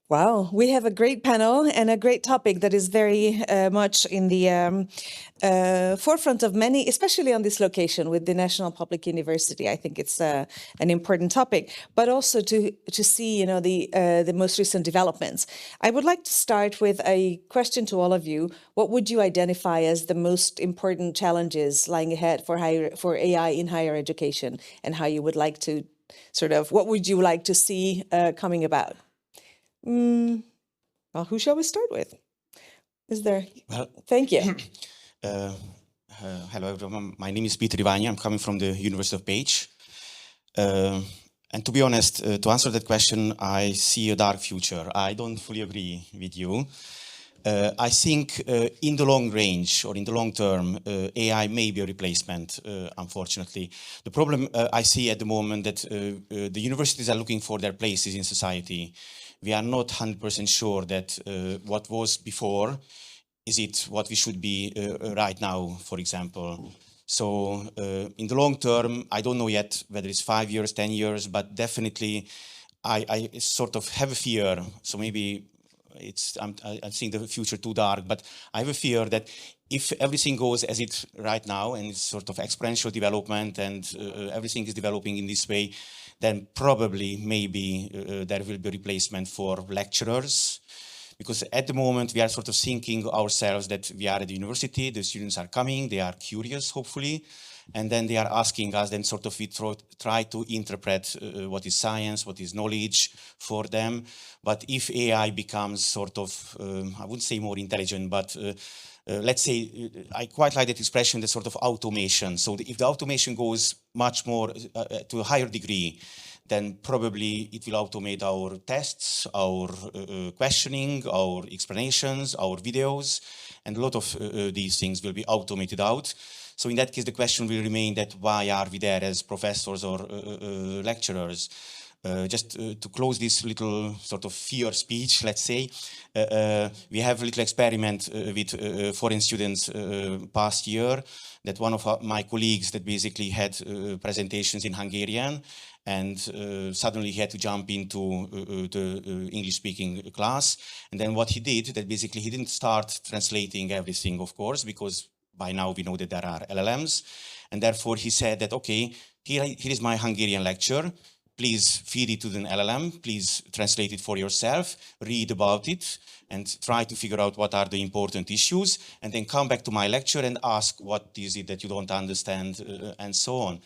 Wow, we have a great panel and a great topic that is very much in the forefront of many, especially on this location with the National Public University. I think it's an important topic, but also to see, the most recent developments. I would like to start with a question to all of you. What would you identify as the most important challenges lying ahead for AI in higher education, and how you would like to what would you like to see coming about? Well, who shall we start with? Is there? Well, Thank you. Hello, everyone. My name is Peter Ivania. I'm coming from the University of Page. And to be honest, to answer that question, I see a dark future. I don't fully agree with you. I think in the long range or in the long term, AI may be a replacement, unfortunately. The problem I see at the moment that the universities are looking for their places in society. We are not 100% sure that what was before, is it what we should be right now, for example. So in the long term, I don't know yet whether it's 5 years, 10 years, but definitely I sort of have a fear. So maybe I think the future too dark, but I have a fear that if everything goes as it right now and it's sort of exponential development and everything is developing in this way, then probably maybe there will be a replacement for lecturers. Because at the moment we are sort of thinking ourselves that we are at the university, the students are coming, they are curious, hopefully, and then they are asking us, then sort of we try to interpret what is science, what is knowledge for them. But if AI becomes sort of, I wouldn't say more intelligent, but let's say, I quite like that expression, the sort of automation. So if the automation goes much more to a higher degree, then probably it will automate our tests, our questioning, our explanations, our videos, and a lot of these things will be automated out. So in that case, the question will remain that why are we there as professors or lecturers? Just to close this little sort of fear speech, let's say, we have a little experiment with foreign students past year, that one of my colleagues that basically had presentations in Hungarian, and suddenly he had to jump into the English-speaking class. And then what he did, that basically he didn't start translating everything, of course, because by now we know that there are LLMs. And therefore he said that, okay, here is my Hungarian lecture. Please feed it to an LLM, please translate it for yourself, read about it, and try to figure out what are the important issues, and then come back to my lecture and ask what is it that you don't understand, and so on.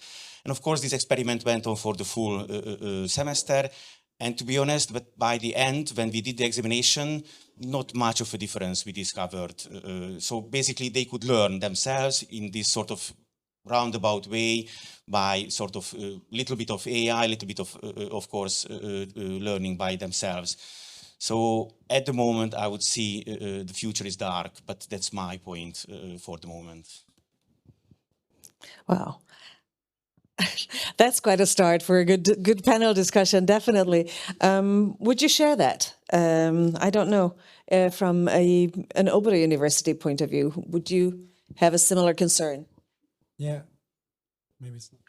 And of course, this experiment went on for the full semester. And to be honest, but by the end, when we did the examination, not much of a difference we discovered. So basically, they could learn themselves in this sort of roundabout way by sort of a little bit of AI, a little bit of course, learning by themselves. So at the moment, I would see the future is dark, but that's my point for the moment. Wow. That's quite a start for a good panel discussion, definitely. Would you share that? I don't know, from an Oberá University point of view, would you have a similar concern? Yeah, maybe it's not.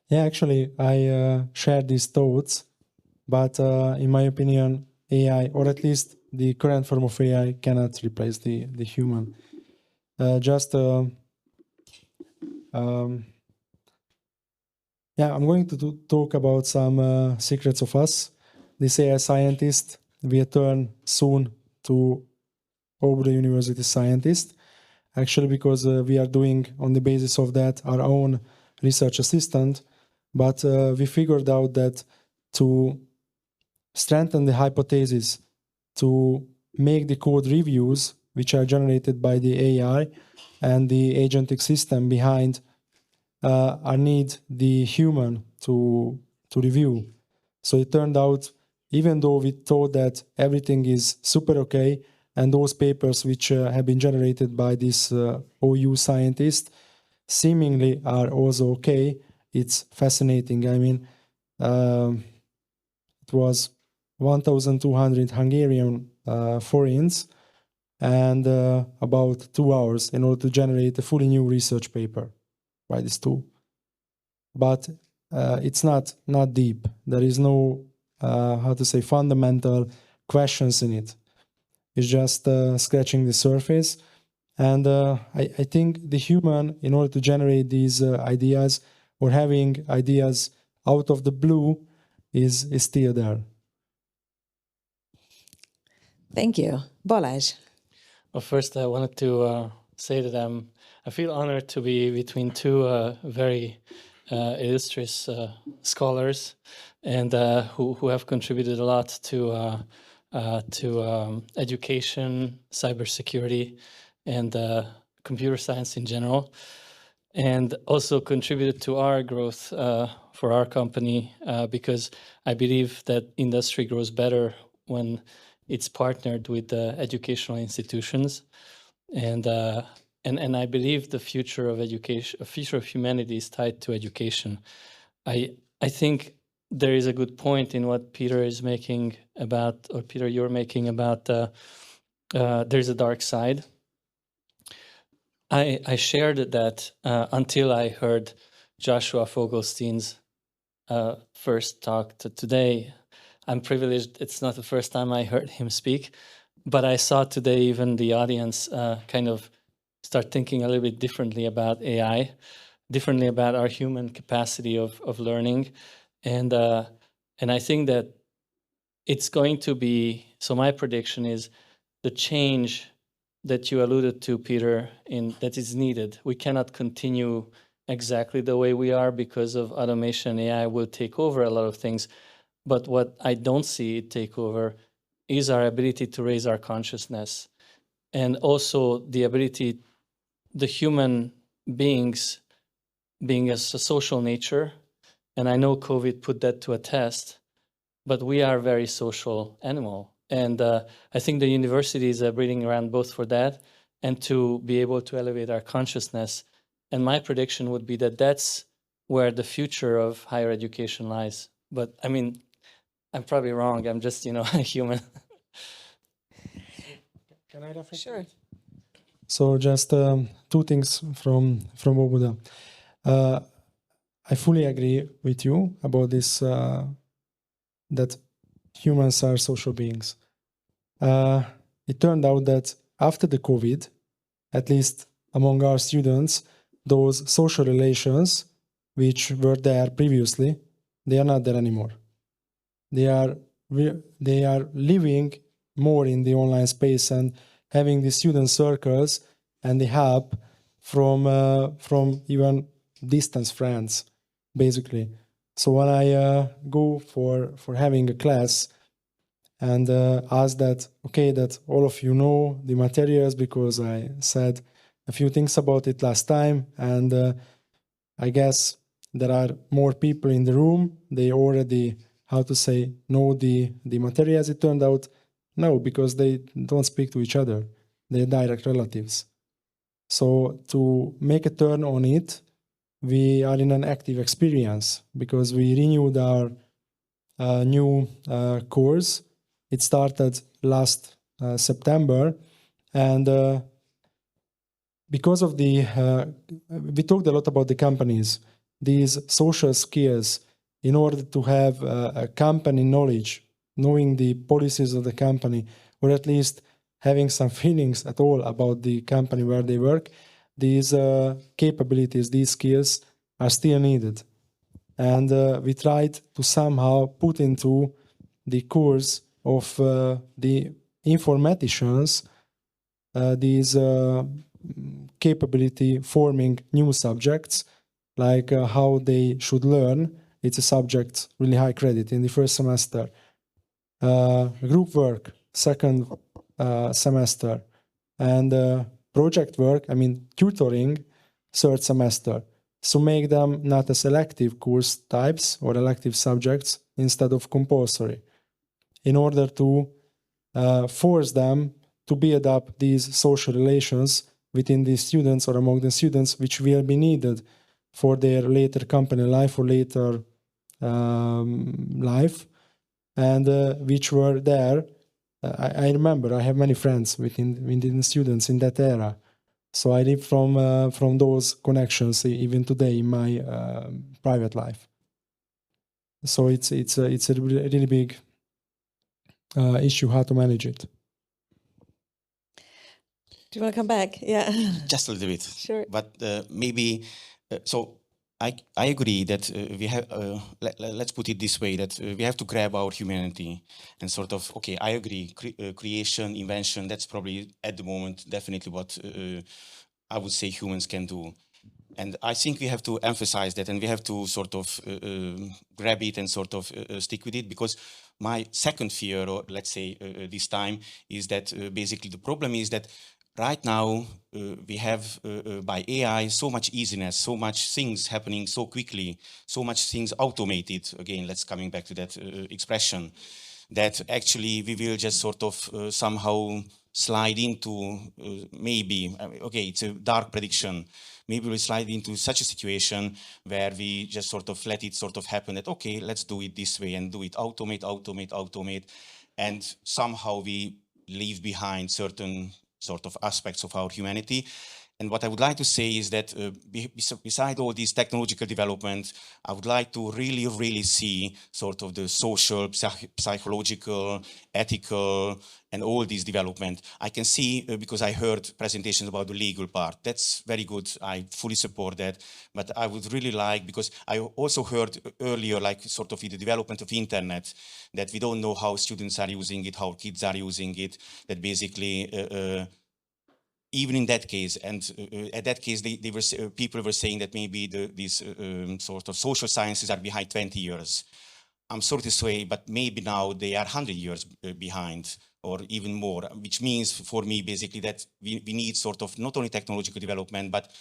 Yeah, actually, I share these thoughts, but in my opinion, AI, or at least the current form of AI, cannot replace the human. Yeah, I'm going to talk about some secrets of us. This AI scientist will turn soon to Oberá University scientist, actually, because we are doing on the basis of that our own research assistant, but we figured out that to strengthen the hypothesis, to make the code reviews, which are generated by the AI and the agentic system behind, I need the human to review. So it turned out, even though we thought that everything is super okay, and those papers which have been generated by this OU scientist seemingly are also okay, it's fascinating. I mean, it was 1,200 Hungarian forints and about 2 hours in order to generate a fully new research paper by this tool. But it's not deep. There is no fundamental questions in it. It's just scratching the surface. And I think the human, in order to generate these ideas or having ideas out of the blue, is still there. Thank you. Balázs. Well, first I wanted to say that I feel honored to be between two very illustrious scholars, and who have contributed a lot to education, cybersecurity, and computer science in general, and also contributed to our growth for our company, because I believe that industry grows better when it's partnered with educational institutions, and I believe the future of education, the future of humanity, is tied to education. I think there is a good point in what Peter is making about, or Peter, you're making about. There's a dark side. I shared that until I heard Joshua Fogelstein's first talk today. I'm privileged. It's not the first time I heard him speak, but I saw today even the audience kind of start thinking a little bit differently about AI, differently about our human capacity of learning. And I think that it's going to be, so my prediction is the change that you alluded to, Peter, that is needed. We cannot continue exactly the way we are because of automation. AI will take over a lot of things. But what I don't see it take over is our ability to raise our consciousness, and also the ability, the human beings being a social nature. And I know COVID put that to a test, but we are a very social animal. And I think the universities are breeding around both for that and to be able to elevate our consciousness. And my prediction would be that that's where the future of higher education lies. But I mean, I'm probably wrong. I'm just, a human. Can I reflect? Sure. So just two things from Obuda. I fully agree with you about this, that humans are social beings. It turned out that after the COVID, at least among our students, those social relations which were there previously, they are not there anymore. They are living more in the online space and having the student circles and the help from even distant friends, basically. So when I go for having a class and ask that all of you know the materials because I said a few things about it last time, and I guess there are more people in the room. They already, know the materials. It turned out no, because they don't speak to each other. They're direct relatives. So to make a turn on it, we are in an active experience because we renewed our new course. It started last September, and because of we talked a lot about the companies, these social skills, in order to have a company knowledge, knowing the policies of the company, or at least having some feelings at all about the company where they work, these capabilities, these skills are still needed. And we tried to somehow put into the course of the informaticians these capability forming new subjects, like how they should learn. It's a subject really high credit in the first semester. Group work, second semester. And project work, tutoring, third semester. So make them not as elective course types or elective subjects instead of compulsory, in order to force them to build up these social relations within the students or among the students, which will be needed for their later company life or later life, and which were there. I remember I have many friends within students in that era. So I live from those connections even today in my private life. So it's a really big issue how to manage it. Do you want to come back? Yeah. Just a little bit. Sure. But maybe, so I agree that we have, let's put it this way, that we have to grab our humanity and sort of, okay, I agree, creation, invention, that's probably at the moment definitely what I would say humans can do. And I think we have to emphasize that, and we have to sort of grab it and sort of stick with it, because my second fear, or let's say this time, is that basically the problem is that right now we have by AI so much easiness, so much things happening so quickly, so much things automated. Again, let's coming back to that expression, that actually we will just sort of somehow slide into maybe, okay, it's a dark prediction. Maybe we'll slide into such a situation where we just sort of let it sort of happen that, okay, let's do it this way and do it, automate. And somehow we leave behind certain sort of aspects of our humanity. And what I would like to say is that beside all these technological development, I would like to really see sort of the social, psychological, ethical, and all these development. I can see, because I heard presentations about the legal part, that's very good, I fully support that, but I would really like, because I also heard earlier, like sort of in the development of internet, that we don't know how students are using it, how kids are using it, that basically, even in that case, and at that case, people were saying that maybe these sort of social sciences are behind 20 years. I'm sorry to say, but maybe now they are 100 years behind, or even more, which means for me basically that we need sort of not only technological development, but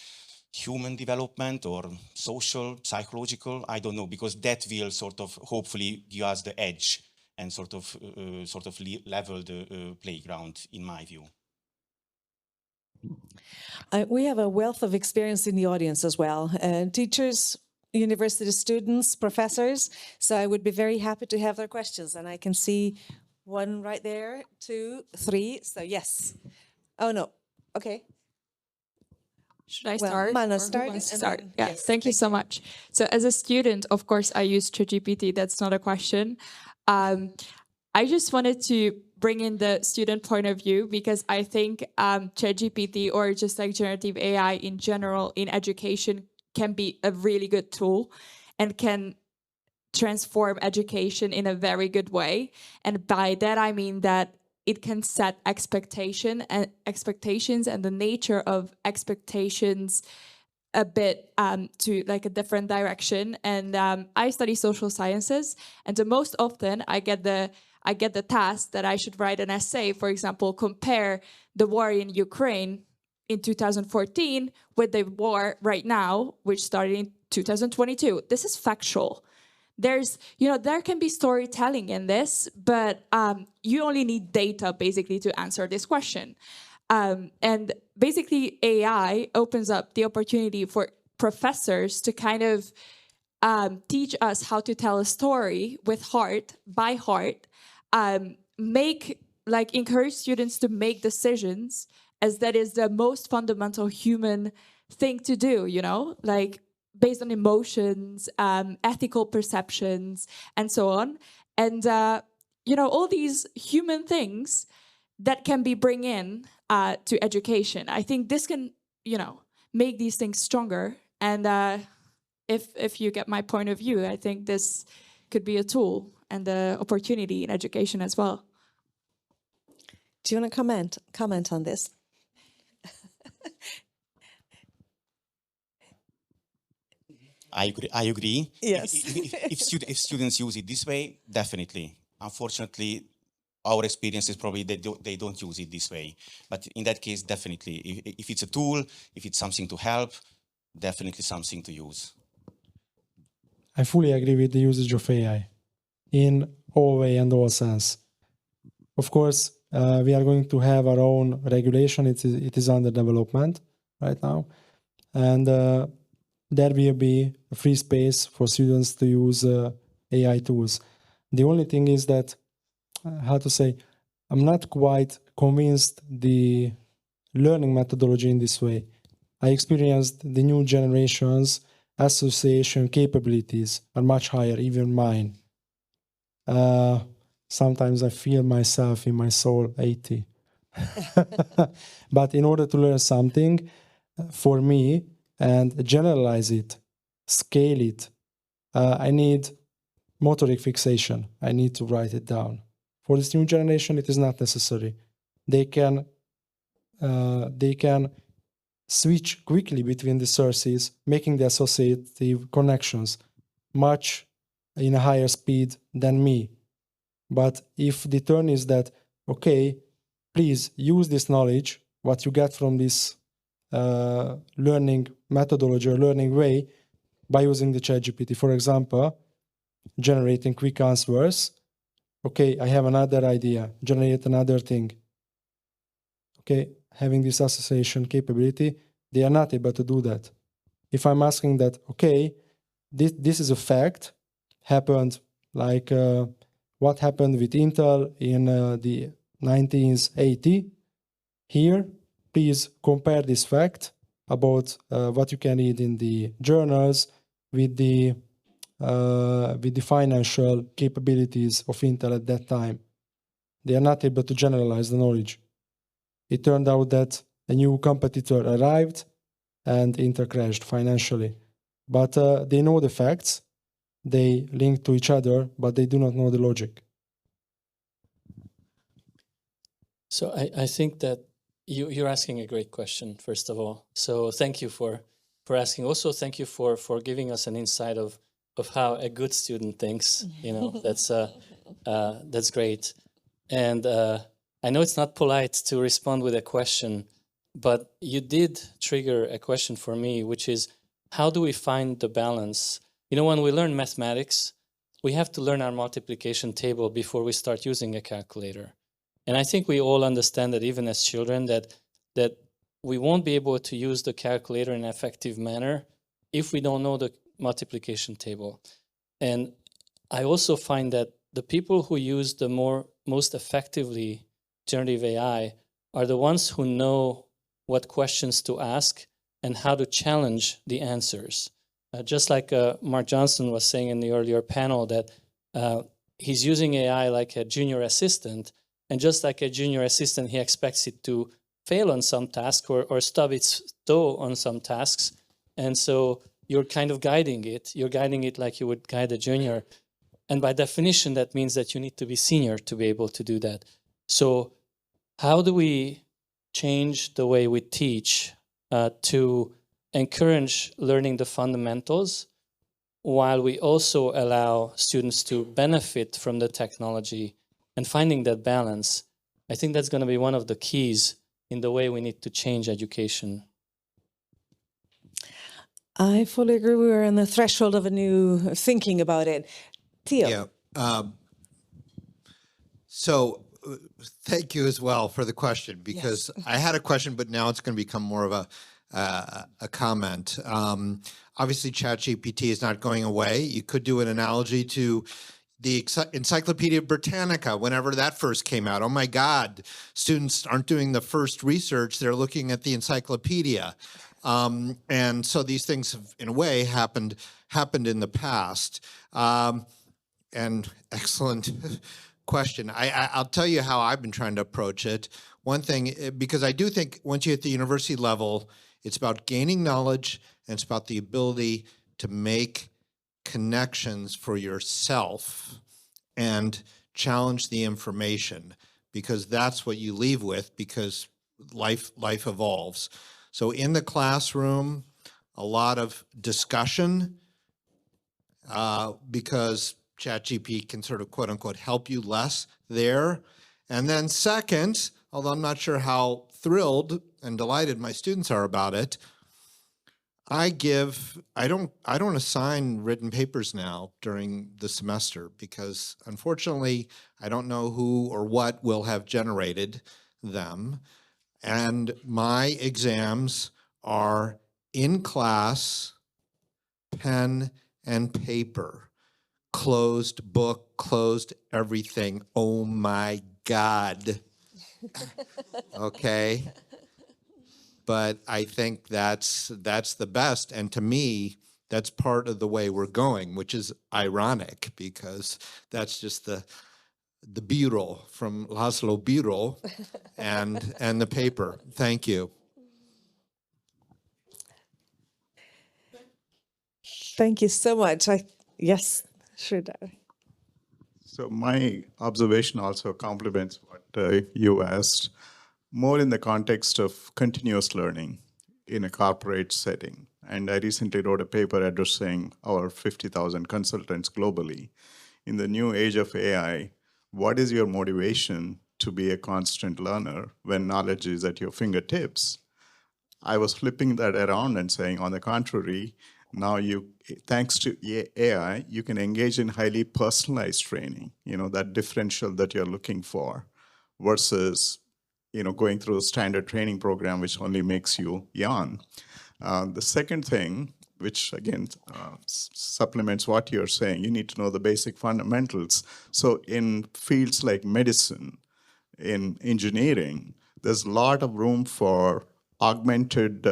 human development or social, psychological, I don't know, because that will sort of hopefully give us the edge and sort of level the playground, in my view. We have a wealth of experience in the audience as well, teachers, university students, professors. So I would be very happy to have their questions. And I can see one right there, 2, 3. So yes. Oh, no. Okay. Should I Well, start? Mana, Or who start wants to and start? then- Yeah, yes, thank you so much. So as a student, of course, I use ChatGPT. That's not a question. I just wanted to bring in the student point of view, because I think ChatGPT, or just like generative AI in general in education, can be a really good tool and can transform education in a very good way. And by that, I mean that it can set expectations and the nature of expectations a bit to like a different direction. And I study social sciences, and the most often I get the task that I should write an essay, for example, compare the war in Ukraine in 2014 with the war right now, which started in 2022. This is factual. There's, there can be storytelling in this, but you only need data basically to answer this question. And basically AI opens up the opportunity for professors to kind of teach us how to tell a story with heart, by heart, encourage students to make decisions, as that is the most fundamental human thing to do, like based on emotions, ethical perceptions, and so on. And, all these human things that can be bring in to education. I think this can, make these things stronger. And if you get my point of view, I think this could be a tool and an opportunity in education as well. Do you want to comment on this? I agree. Yes. If students use it this way, definitely. Unfortunately, our experience is probably they don't use it this way. But in that case, definitely. If it's a tool, if it's something to help, definitely something to use. I fully agree with the usage of AI in all way and all sense. Of course, we are going to have our own regulation. It is under development right now. And there will be a free space for students to use AI tools. The only thing is that, I'm not quite convinced the learning methodology in this way. I experienced the new generations association capabilities are much higher, even mine. Sometimes I feel myself in my soul 80. But in order to learn something, for me, and generalize it, scale it, I need motoric fixation. I need to write it down. For this new generation, it is not necessary. They can switch quickly between the sources, making the associative connections much in a higher speed than me. But if the turn is that, okay, please use this knowledge, what you get from this learning methodology or learning way, by using the ChatGPT. For example, generating quick answers. Okay, I have another idea, generate another thing. Okay, having this association capability, they are not able to do that. If I'm asking that, okay, this is a fact, happened like what happened with Intel in the 1980, here, please compare this fact about what you can read in the journals with the financial capabilities of Intel at that time. They are not able to generalize the knowledge. It turned out that a new competitor arrived and Intel crashed financially. But they know the facts, they link to each other, but they do not know the logic. So I think that you're asking a great question, first of all. So thank you for asking. Also, thank you for giving us an insight of how a good student thinks. You know, that's great. And I know it's not polite to respond with a question, but you did trigger a question for me, which is, how do we find the balance? You know, when we learn mathematics, we have to learn our multiplication table before we start using a calculator. And I think we all understand that even as children, that we won't be able to use the calculator in an effective manner if we don't know the multiplication table. And I also find that the people who use the most effectively generative AI are the ones who know what questions to ask and how to challenge the answers. Just like Mark Johnson was saying in the earlier panel, that he's using AI like a junior assistant, and just like a junior assistant, he expects it to fail on some task or stub its toe on some tasks. And so you're kind of guiding it. You're guiding it like you would guide a junior. And by definition, that means that you need to be senior to be able to do that. So how do we change the way we teach to encourage learning the fundamentals while we also allow students to benefit from the technology and finding that balance? I think that's going to be one of the keys in the way we need to change education. I fully agree. We are on the threshold of a new thinking about it. Theo. Yeah. So thank you as well for the question, because yes. I had a question, but now it's going to become more of a comment. Obviously, ChatGPT is not going away. You could do an analogy to the Encyclopedia Britannica, whenever that first came out. Oh my God, students aren't doing the first research, they're looking at the encyclopedia. And so these things have, in a way, happened in the past. And excellent question. I'll tell you how I've been trying to approach it. One thing, because I do think once you hit the university level, it's about gaining knowledge, and it's about the ability to make connections for yourself and challenge the information, because that's what you leave with, because life evolves. So in the classroom, a lot of discussion, because ChatGPT can sort of quote unquote help you less there. And then second, although I'm not sure how thrilled and delighted my students are about it, I don't assign written papers now during the semester, because unfortunately I don't know who or what will have generated them. And my exams are in class, pen and paper, closed book, closed everything. Oh my God. Okay. But I think that's the best. And to me, That's part of the way we're going, which is ironic because that's just the B-roll from Laszlo B-roll and the paper. Thank you. Thank you so much. Yes, Sridhar. So my observation also complements what you asked, more in the context of continuous learning in a corporate setting. And I recently wrote a paper addressing our 50,000 consultants globally. In the new age of AI, what is your motivation to be a constant learner when knowledge is at your fingertips? I was flipping that around and saying, on the contrary, now thanks to AI, you can engage in highly personalized training, that differential that you're looking for versus, going through a standard training program, which only makes you yawn. The second thing, which again supplements what you're saying, you need to know the basic fundamentals. So in fields like medicine, in engineering, there's a lot of room for augmented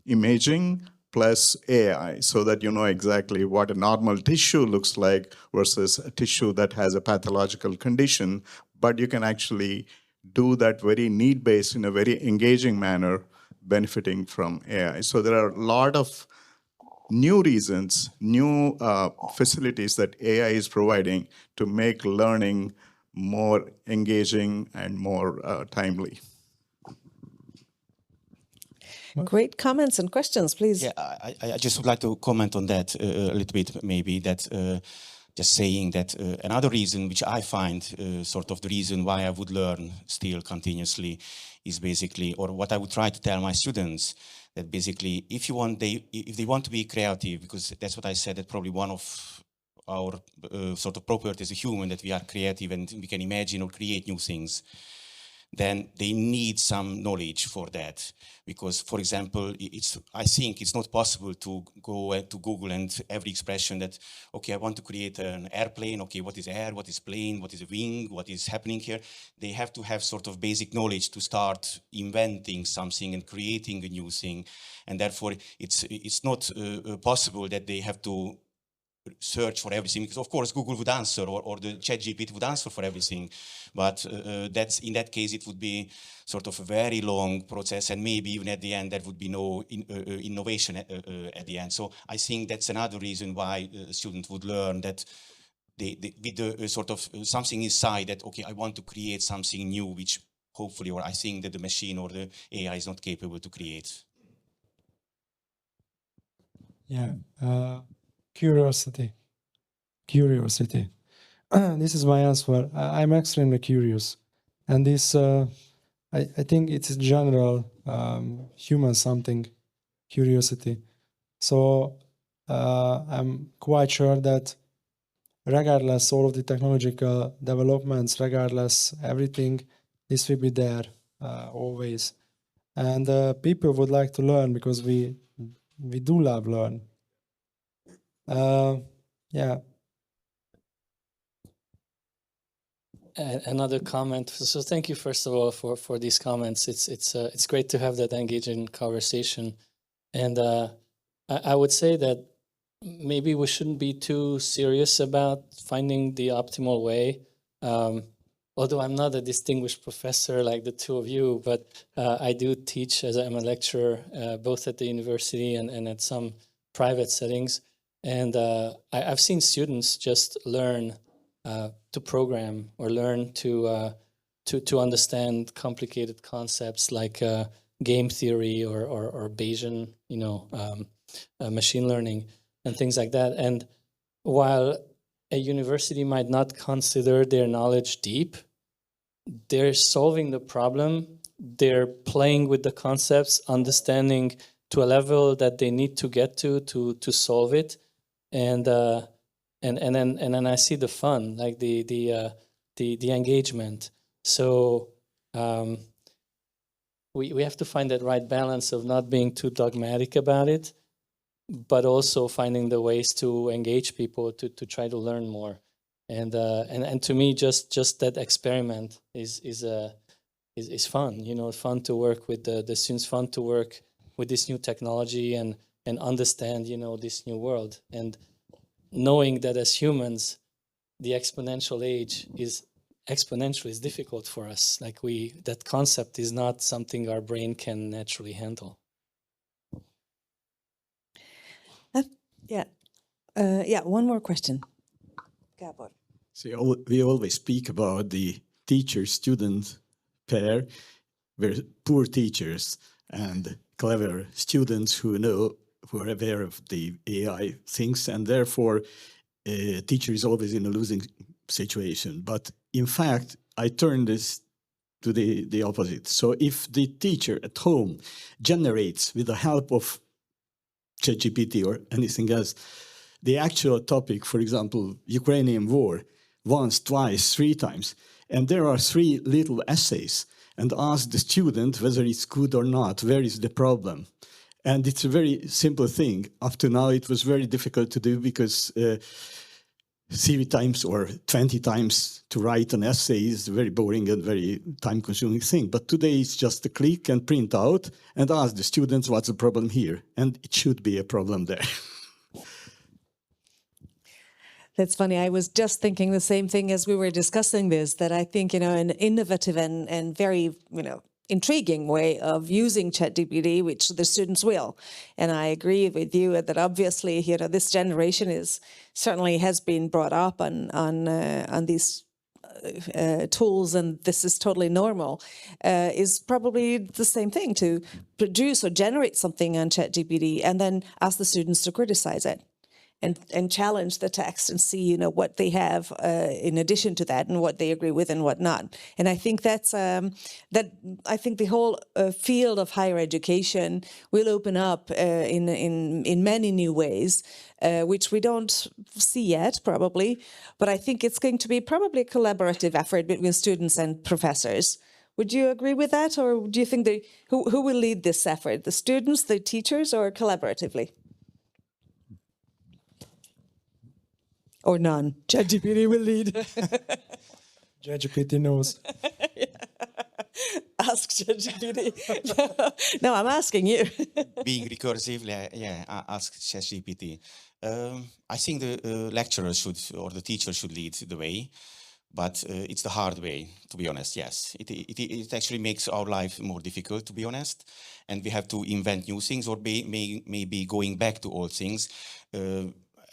imaging plus AI so that you know exactly what a normal tissue looks like versus a tissue that has a pathological condition. But you can actually do that very need-based in a very engaging manner, benefiting from AI. So there are a lot of new reasons, new facilities that AI is providing to make learning more engaging and more timely. Great comments and questions, please. Yeah, I just would like to comment on that a little bit, maybe, that just saying that another reason which I find sort of the reason why I would learn still continuously is basically, or what I would try to tell my students, that basically if they want to be creative, because that's what I said, that probably one of our sort of properties as a human, that we are creative and we can imagine or create new things, then they need some knowledge for that. Because, for example, I think it's not possible to go to Google and every expression that, okay, I want to create an airplane, okay, what is air, what is plane, what is a wing, what is happening here? They have to have sort of basic knowledge to start inventing something and creating a new thing. And therefore, it's not possible that they have to search for everything, because of course Google would answer, or the ChatGPT would answer for everything, but in that case it would be sort of a very long process, and maybe even at the end there would be no innovation at the end. So I think that's another reason why a student would learn, that with the sort of something inside that, okay, I want to create something new, which hopefully, or I think that the machine or the AI is not capable to create. Yeah. Curiosity. This is my answer. I'm extremely curious. And this, I think it's general human something, curiosity. So I'm quite sure that regardless all of the technological developments, regardless everything, this will be there always. And people would like to learn because we do love learn. Yeah. Another comment. So thank you first of all for these comments. It's great to have that engaging conversation, and I would say that maybe we shouldn't be too serious about finding the optimal way. Although I'm not a distinguished professor like the two of you, but I do teach as I'm a lecturer both at the university and at some private settings, and I've seen students just learn to program or learn to understand complicated concepts like game theory or Bayesian, machine learning and things like that. And while a university might not consider their knowledge deep, they're solving the problem. They're playing with the concepts, understanding to a level that they need to get to solve it, and then I see the fun, like the engagement. So we have to find that right balance of not being too dogmatic about it, but also finding the ways to engage people to try to learn more. And to me, just that experiment is fun. Fun to work with the students, fun to work with this new technology, and and understand, this new world. And knowing that as humans, the exponential age is exponentially difficult for us. Like that concept is not something our brain can naturally handle. One more question. Gabor. So we always speak about the teacher-student pair, where poor teachers and clever students who are aware of the AI things, and therefore a teacher is always in a losing situation. But in fact, I turn this to the opposite. So if the teacher at home generates with the help of ChatGPT or anything else, the actual topic, for example, Ukrainian war, once, twice, 3 times, and there are 3 little essays, and ask the student whether it's good or not, where is the problem. And it's a very simple thing. Up to now, it was very difficult to do because 3 times or 20 times to write an essay is a very boring and very time-consuming thing. But today it's just a click and print out and ask the students what's the problem here. And it should be a problem there. That's funny. I was just thinking the same thing as we were discussing this, that I think, an innovative and very, intriguing way of using ChatGPT, which the students will. And I agree with you that obviously, this generation certainly has been brought up on these tools, and this is totally normal, is probably the same thing, to produce or generate something on ChatGPT and then ask the students to criticize it. And challenge the text and see, what they have in addition to that and what they agree with and what not. And I think that's I think the whole field of higher education will open up in many new ways, which we don't see yet probably. But I think it's going to be probably a collaborative effort between students and professors. Would you agree with that, or do you think who will lead this effort? The students, the teachers, or collaboratively? Or none. ChatGPT will lead. ChatGPT knows. Ask ChatGPT. No, I'm asking you. Being recursive, ask ChatGPT. I think the lecturer or the teacher should lead the way, but it's the hard way, to be honest, yes. It actually makes our life more difficult, to be honest, and we have to invent new things or maybe going back to old things.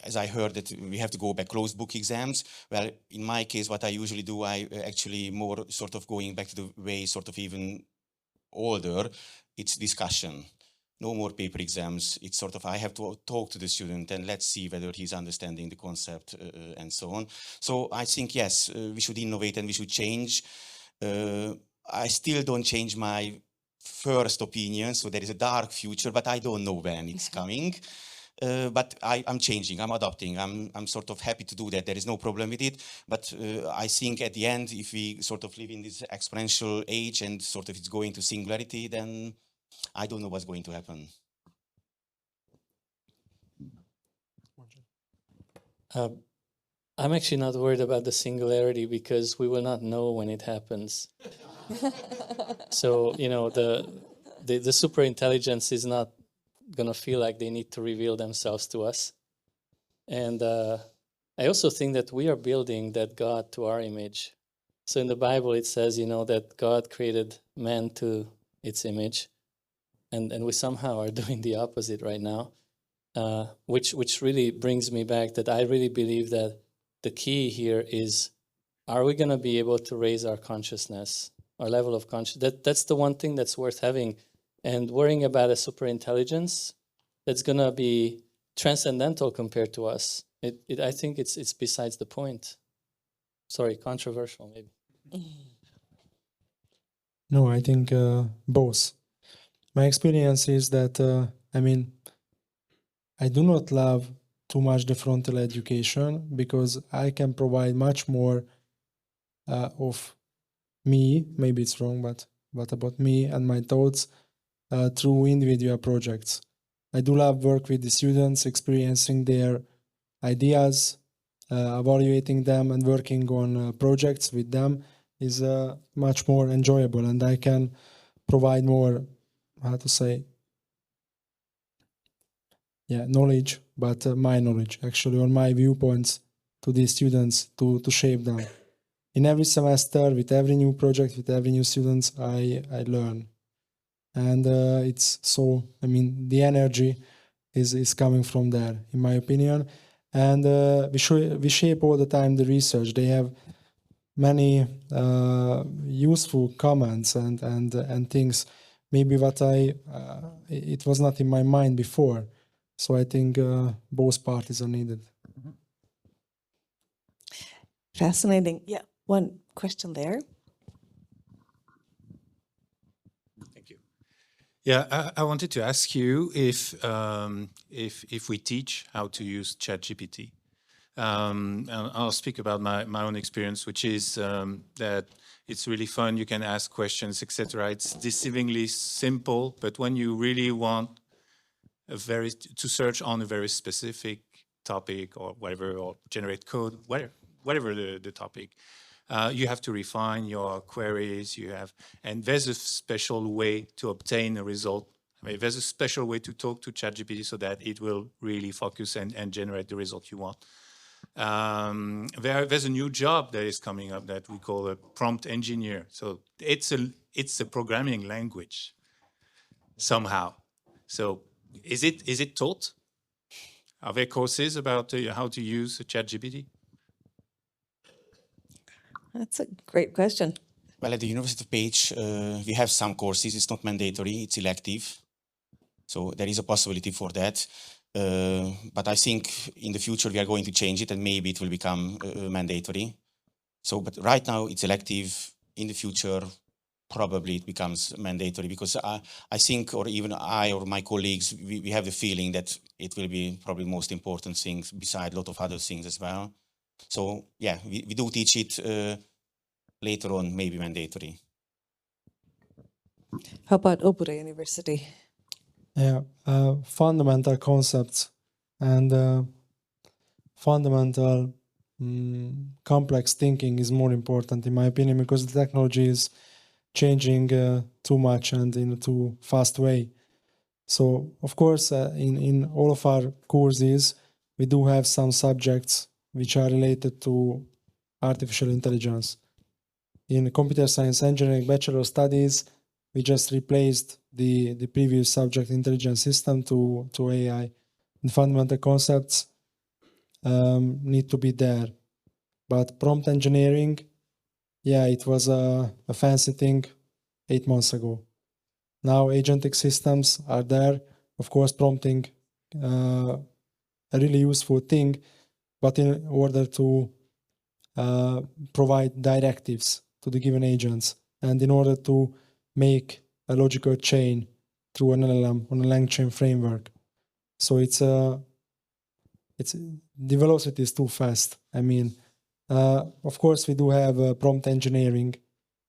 As I heard that we have to go back closed book exams. Well, in my case, what I usually do, I actually more sort of going back to the way sort of even older, it's discussion. No more paper exams. It's sort of, I have to talk to the student and let's see whether he's understanding the concept and so on. So I think, yes, we should innovate and we should change. I still don't change my first opinion. So there is a dark future, but I don't know when it's coming. But I'm changing, I'm adopting, I'm sort of happy to do that. There is no problem with it. But I think at the end, if we sort of live in this exponential age and sort of it's going to singularity, then I don't know what's going to happen. I'm actually not worried about the singularity because we will not know when it happens. So, the super intelligence is not gonna feel like they need to reveal themselves to us. And I also think that we are building that God to our image. So in the Bible it says, that God created man to its image, and we somehow are doing the opposite right now, which really brings me back that I really believe that the key here is, are we gonna be able to raise our consciousness, our level of consciousness? That's the one thing that's worth having. And worrying about a super intelligence that's going to be transcendental compared to us, I think it's besides the point. Sorry, controversial maybe. No, I think both. My experience is that, I do not love too much the frontal education because I can provide much more of me, maybe it's wrong, but what about me and my thoughts through individual projects. I do love work with the students, experiencing their ideas, evaluating them and working on projects with them is much more enjoyable, and I can provide more, knowledge, but my knowledge actually, or my viewpoints to these students to shape them. In every semester, with every new project, with every new students, I learn. And it's so, I mean, the energy is coming from there, in my opinion. And we shape all the time the research. They have many useful comments and things. Maybe what it was not in my mind before. So I think both parties are needed. Fascinating. Yeah, one question there. Thank you. Yeah, I wanted to ask you if we teach how to use ChatGPT. And I'll speak about my own experience, which is that it's really fun. You can ask questions, etc. It's deceivingly simple, but when you really want to search on a very specific topic or whatever, or generate code, whatever the topic, you have to refine your queries. And there's a special way to obtain a result. I mean, there's a special way to talk to ChatGPT so that it will really focus and generate the result you want. There's a new job that is coming up that we call a prompt engineer. So it's a programming language somehow. So is it taught? Are there courses about how to use ChatGPT? That's a great question. Well, at the University of Page, we have some courses. It's not mandatory, it's elective. So there is a possibility for that. But I think in the future we are going to change it and maybe it will become mandatory. So, but right now it's elective. In the future, probably it becomes mandatory because I think, or even I or my colleagues, we have the feeling that it will be probably the most important things beside a lot of other things as well. So yeah, we do teach it later on, maybe mandatory. How about Opura University? Yeah, fundamental concepts and fundamental complex thinking is more important in my opinion because the technology is changing too much and in a too fast way. So of course in all of our courses we do have some subjects which are related to artificial intelligence. In computer science engineering bachelor studies we just replaced the previous subject intelligence system to AI. The fundamental concepts need to be there. But prompt engineering, yeah, it was a fancy thing 8 months ago. Now agentic systems are there. Of course, prompting a really useful thing, but in order to provide directives to the given agents and in order to make a logical chain through an LLM on a LangChain framework. So it's the velocity is too fast. I mean, of course, we do have prompt engineering.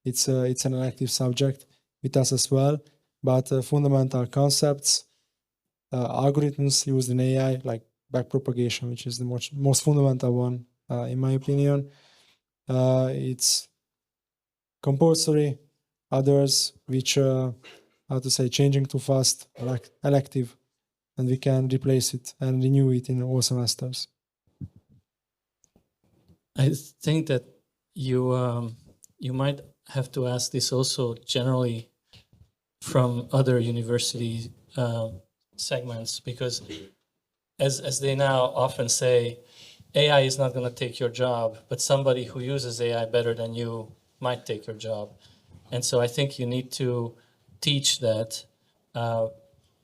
It's an elective subject with us as well, but fundamental concepts, algorithms used in AI, like backpropagation, which is the most fundamental one, in my opinion. It's compulsory. Others which, changing too fast, like elective, and we can replace it and renew it in all semesters. I think that you might have to ask this also generally from other university segments, because as they now often say, AI is not going to take your job, but somebody who uses AI better than you might take your job. And so I think you need to teach that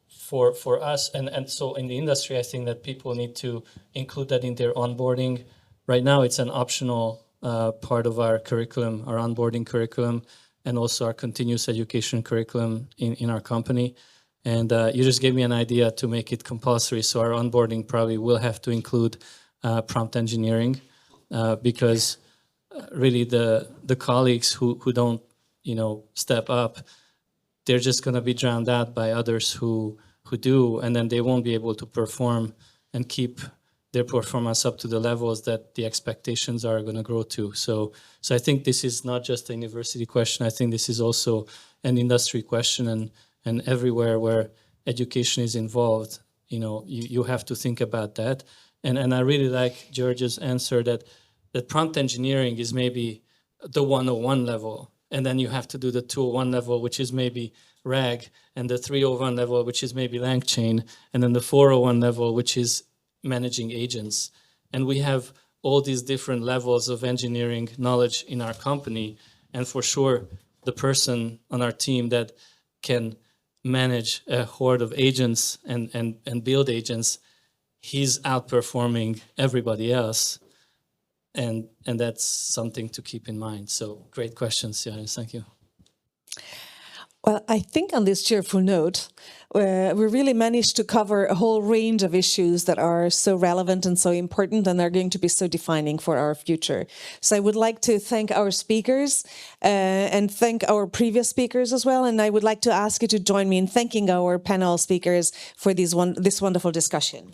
for us. And so in the industry, I think that people need to include that in their onboarding. Right now, it's an optional part of our curriculum, our onboarding curriculum, and also our continuous education curriculum in our company. And you just gave me an idea to make it compulsory. So our onboarding probably will have to include prompt engineering because really the colleagues who don't, step up, they're just going to be drowned out by others who do, and then they won't be able to perform and keep their performance up to the levels that the expectations are going to grow to. So I think this is not just a university question. I think this is also an industry question, and everywhere where education is involved, you have to think about that. And I really like George's answer that prompt engineering is maybe the 101 level, and then you have to do the 201 level, which is maybe RAG, and the 301 level, which is maybe LangChain, and then the 401 level, which is managing agents. And we have all these different levels of engineering knowledge in our company, and for sure, the person on our team that can manage a horde of agents and build agents, he's outperforming everybody else. And that's something to keep in mind. So great questions, Johannes. Thank you. Well, I think on this cheerful note, we really managed to cover a whole range of issues that are so relevant and so important and are going to be so defining for our future. So I would like to thank our speakers and thank our previous speakers as well. And I would like to ask you to join me in thanking our panel speakers for this wonderful discussion.